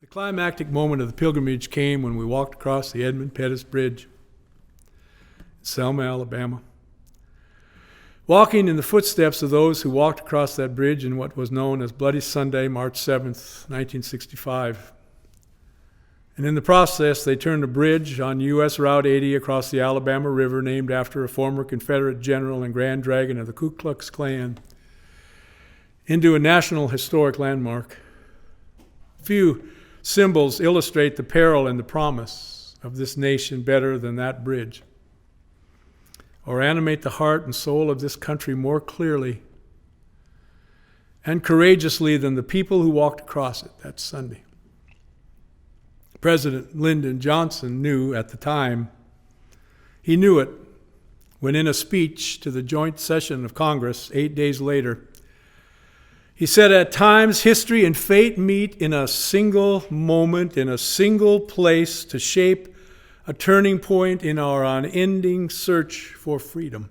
The climactic moment of the pilgrimage came when we walked across the Edmund Pettis Bridge in Selma, Alabama. Walking in the footsteps of those who walked across that bridge in what was known as Bloody Sunday, March 7th, 1965. And in the process, they turned a bridge on U.S. Route 80 across the Alabama River, named after a former Confederate general and Grand Dragon of the Ku Klux Klan, into a National Historic Landmark. Few symbols illustrate the peril and the promise of this nation better than that bridge, or animate the heart and soul of this country more clearly and courageously than the people who walked across it that Sunday. President Lyndon Johnson knew at the time. He knew it when, in a speech to the joint session of Congress 8 days later, he said, "At times, history and fate meet in a single moment, in a single place, to shape a turning point in our unending search for freedom."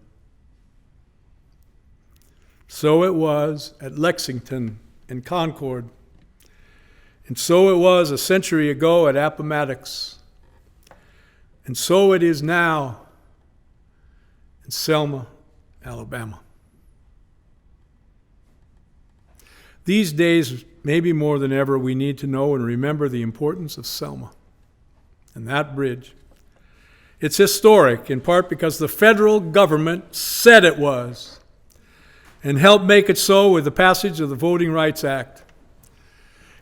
So it was at Lexington and Concord, and so it was a century ago at Appomattox, and so it is now in Selma, Alabama. These days, maybe more than ever, we need to know and remember the importance of Selma and that bridge. It's historic, in part because the federal government said it was, and helped make it so with the passage of the Voting Rights Act.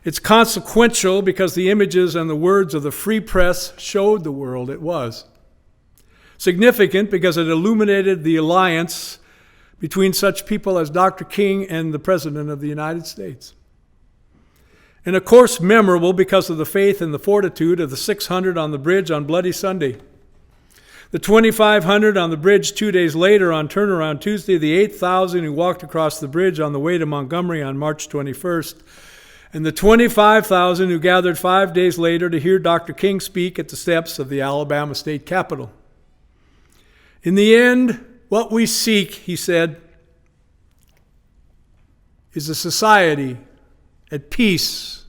It's consequential because the images and the words of the free press showed the world it was. Significant because it illuminated the alliance between such people as Dr. King and the President of the United States. And of course, memorable because of the faith and the fortitude of the 600 on the bridge on Bloody Sunday, the 2,500 on the bridge 2 days later on Turnaround Tuesday, the 8,000 who walked across the bridge on the way to Montgomery on March 21st, and the 25,000 who gathered 5 days later to hear Dr. King speak at the steps of the Alabama State Capitol. In the end, what we seek, he said, is a society at peace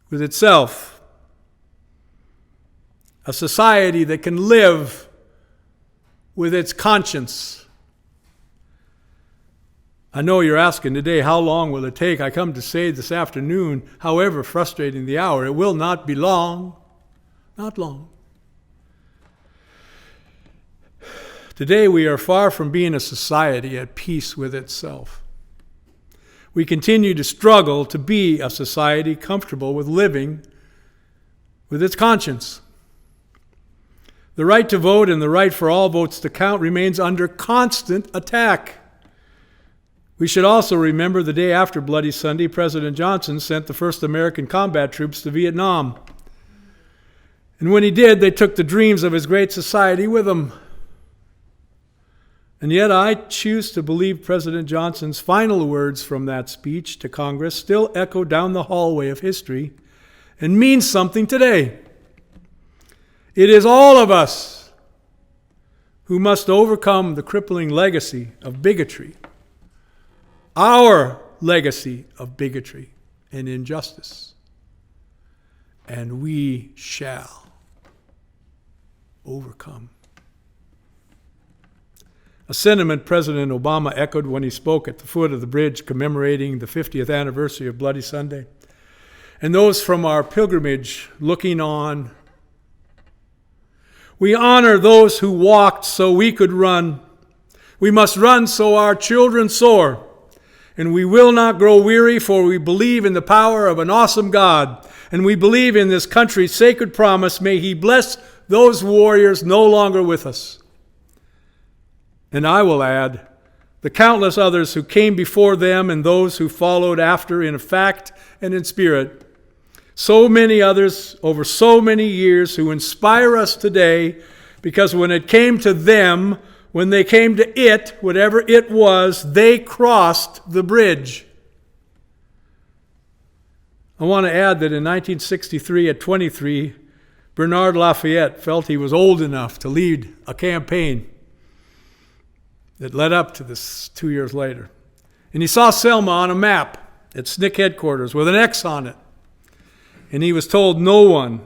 with itself, a society that can live with its conscience. I know you're asking today, how long will it take? I come to say this afternoon, however frustrating the hour, it will not be long, not long. Today, we are far from being a society at peace with itself. We continue to struggle to be a society comfortable with living with its conscience. The right to vote and the right for all votes to count remains under constant attack. We should also remember the day after Bloody Sunday, President Johnson sent the first American combat troops to Vietnam. And when he did, they took the dreams of his great society with them. And yet I choose to believe President Johnson's final words from that speech to Congress still echo down the hallway of history and mean something today. It is all of us who must overcome the crippling legacy of bigotry, our legacy of bigotry and injustice. And we shall overcome. A sentiment President Obama echoed when he spoke at the foot of the bridge commemorating the 50th anniversary of Bloody Sunday. And those from our pilgrimage looking on, we honor those who walked so we could run. We must run so our children soar. And we will not grow weary, for we believe in the power of an awesome God. And we believe in this country's sacred promise. May He bless those warriors no longer with us. And I will add, the countless others who came before them and those who followed after in fact and in spirit. So many others over so many years who inspire us today, because when it came to them, when they came to it, whatever it was, they crossed the bridge. I want to add that in 1963, at 23, Bernard Lafayette felt he was old enough to lead a campaign that led up to this 2 years later. And he saw Selma on a map at SNCC headquarters with an X on it. and he was told no one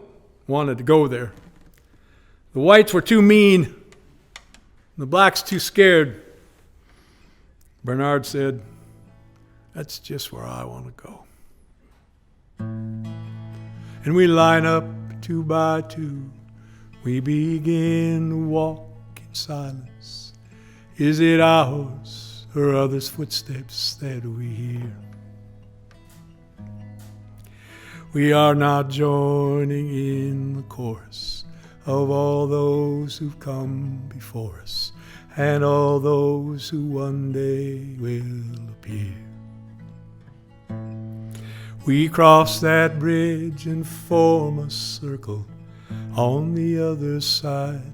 wanted to go there. The whites were too mean, the blacks too scared. Bernard said, "That's just where I want to go." And we line up 2 by 2. We begin to walk in silence. Is it ours or others' footsteps that we hear? We are not joining in the chorus of all those who've come before us and all those who one day will appear. We cross that bridge and form a circle on the other side.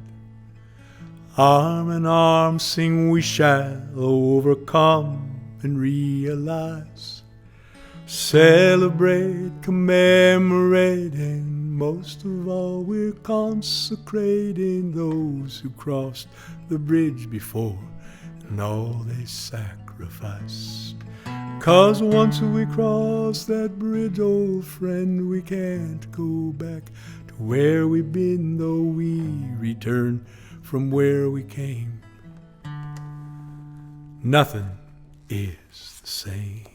Arm in arm sing, we shall overcome and realize. Celebrate, commemorate, and most of all we're consecrating those who crossed the bridge before and all they sacrificed. 'Cause once we cross that bridge, old friend, we can't go back to where we've been, though we return from where we came. Nothing is the same.